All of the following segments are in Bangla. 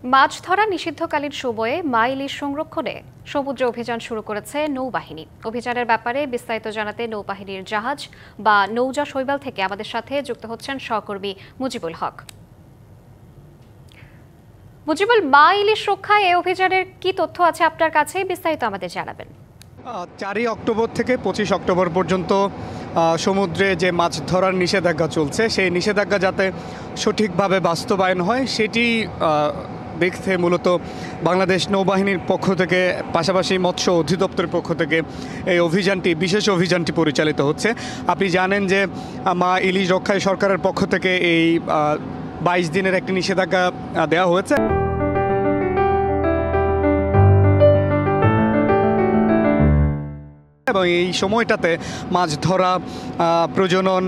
মাছ ধরা নিষিদ্ধকালীন সময়ে মা ইলিশ সংরক্ষণে সমুদ্রে অভিযান শুরু করেছে নৌবাহিনী। অভিযানের ব্যাপারে বিস্তারিত জানাতে নৌবাহিনীর জাহাজ বা নৌজা শৈবাল থেকে আমাদের সাথে যুক্ত হচ্ছেন সহকর্মী মুজিবুল হক। মুজিবুল, মা ইলিশ রক্ষায় এই অভিযানের কি তথ্য আছে আপনার কাছে, বিস্তারিত আমাদের জানাবেন। 4 অক্টোবর থেকে 25 অক্টোবর পর্যন্ত সমুদ্রে যে মাছ ধরার নিষেধাজ্ঞা চলছে, সেই নিষেধাজ্ঞা যাতে সঠিকভাবে বাস্তবায়ন হয় সেটি দেখতে মূলত বাংলাদেশ নৌবাহিনীর পক্ষ থেকে, পাশাপাশি মৎস্য অধিদপ্তরের পক্ষ থেকে এই বিশেষ অভিযানটি পরিচালিত হচ্ছে। আপনি জানেন যে মা ইলিশ রক্ষায় সরকারের পক্ষ থেকে এই 22 দিনের একটি নিষেধাজ্ঞা দেওয়া হয়েছে। এবং এই সময়টাতে মাছ ধরা, প্রজনন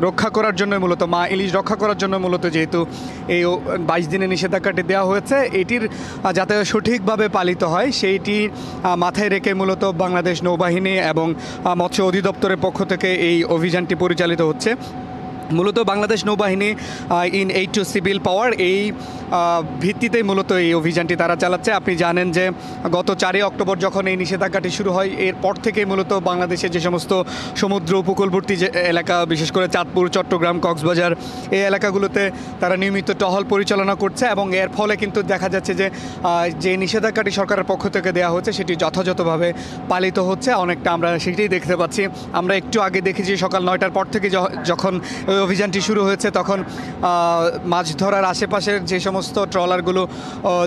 রক্ষা করার জন্য মূলত মা ইলিশ রক্ষা করার জন্য মূলত যেহেতু এই 22 দিনের নিষেধাজ্ঞাটি দেওয়া হয়েছে, এটির যাতে সঠিকভাবে পালিত হয় সেইটি মাথায় রেখে মূলত বাংলাদেশ নৌবাহিনী এবং মৎস্য অধিদপ্তরের পক্ষ থেকে এই অভিযানটি পরিচালিত হচ্ছে। মূলত বাংলাদেশ নৌবাহিনী ইন এইড টু সিভিল পাওয়ার এই ভিত্তিতেই মূলত এই অভিযানটি তারা চালাচ্ছে। আপনি জানেন যে গত 4 অক্টোবর যখন এই নিষেধাজ্ঞাটি শুরু হয়, এরপর থেকেই মূলত বাংলাদেশের যে সমস্ত সমুদ্র উপকূলবর্তী যে এলাকা, বিশেষ করে চাঁদপুর, চট্টগ্রাম, কক্সবাজার, এই এলাকাগুলোতে তারা নিয়মিত টহল পরিচালনা করছে। এবং এর ফলে কিন্তু দেখা যাচ্ছে যে যে নিষেধাজ্ঞাটি সরকারের পক্ষ থেকে দেওয়া হচ্ছে সেটি যথাযথভাবে পালিত হচ্ছে। অনেকটা আমরা সেটাই দেখতে পাচ্ছি। আমরা একটু আগে দেখেছি সকাল 9টার পর থেকে যখন অভিযানটি শুরু হয়েছে, তখন মাছ ধরার আশেপাশের যে সমস্ত ট্রলারগুলো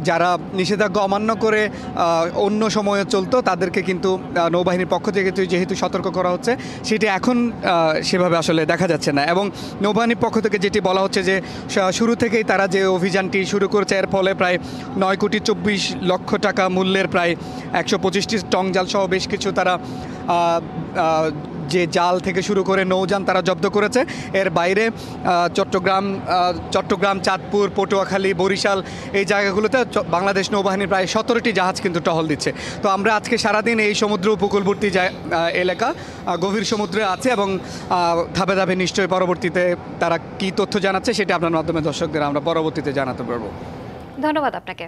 যারা নিষেধাজ্ঞা অমান্য করে অন্য সময়ে চলতো, তাদেরকে কিন্তু নৌবাহিনীর পক্ষ থেকে যেহেতু সতর্ক করা হচ্ছে, সেটি এখন সেভাবে আসলে দেখা যাচ্ছে না। এবং নৌবাহিনীর পক্ষ থেকে যেটি বলা হচ্ছে যে শুরু থেকেই তারা যে অভিযানটি শুরু করেছে, এর ফলে প্রায় 9,24,00,000 টাকা মূল্যের প্রায় 125টি টং জাল সহ বেশ কিছু তারা যে জাল থেকে শুরু করে নৌযান তারা জব্দ করেছে। এর বাইরে চট্টগ্রাম, চাঁদপুর, পটুয়াখালী, বরিশাল এই জায়গাগুলোতে বাংলাদেশ নৌবাহিনীর প্রায় 17টি জাহাজ কিন্তু টহল দিচ্ছে। তো আমরা আজকে সারাদিন এই সমুদ্র উপকূলবর্তী এলাকা গভীর সমুদ্রে আছে এবং ধাপে ধাপে নিশ্চয়ই পরবর্তীতে তারা কী তথ্য জানাচ্ছে সেটা আপনার মাধ্যমে দর্শকদের আমরা পরবর্তীতে জানাতে পারবো। ধন্যবাদ আপনাকে।